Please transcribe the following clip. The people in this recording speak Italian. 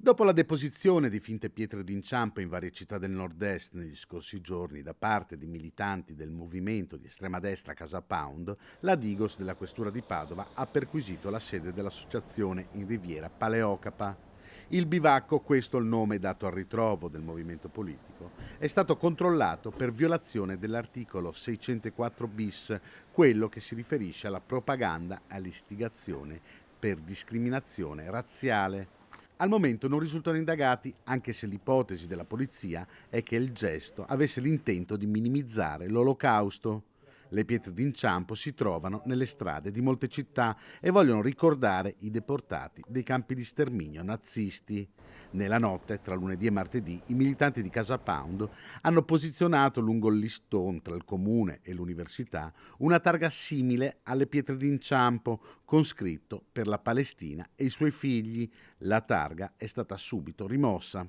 Dopo la deposizione di finte pietre d'inciampo in varie città del nord-est negli scorsi giorni da parte di militanti del movimento di estrema destra Casa Pound, la Digos della Questura di Padova ha perquisito la sede dell'associazione in Riviera Paleocapa. Il bivacco, questo il nome dato al ritrovo del movimento politico, è stato controllato per violazione dell'articolo 604 bis, quello che si riferisce alla propaganda e all'istigazione per discriminazione razziale. Al momento non risultano indagati, anche se l'ipotesi della polizia è che il gesto avesse l'intento di minimizzare l'Olocausto. Le pietre d'inciampo si trovano nelle strade di molte città e vogliono ricordare i deportati dei campi di sterminio nazisti. Nella notte, tra lunedì e martedì, i militanti di Casa Pound hanno posizionato lungo il listone tra il comune e l'università una targa simile alle pietre d'inciampo con scritto "Per la Palestina e i suoi figli". La targa è stata subito rimossa.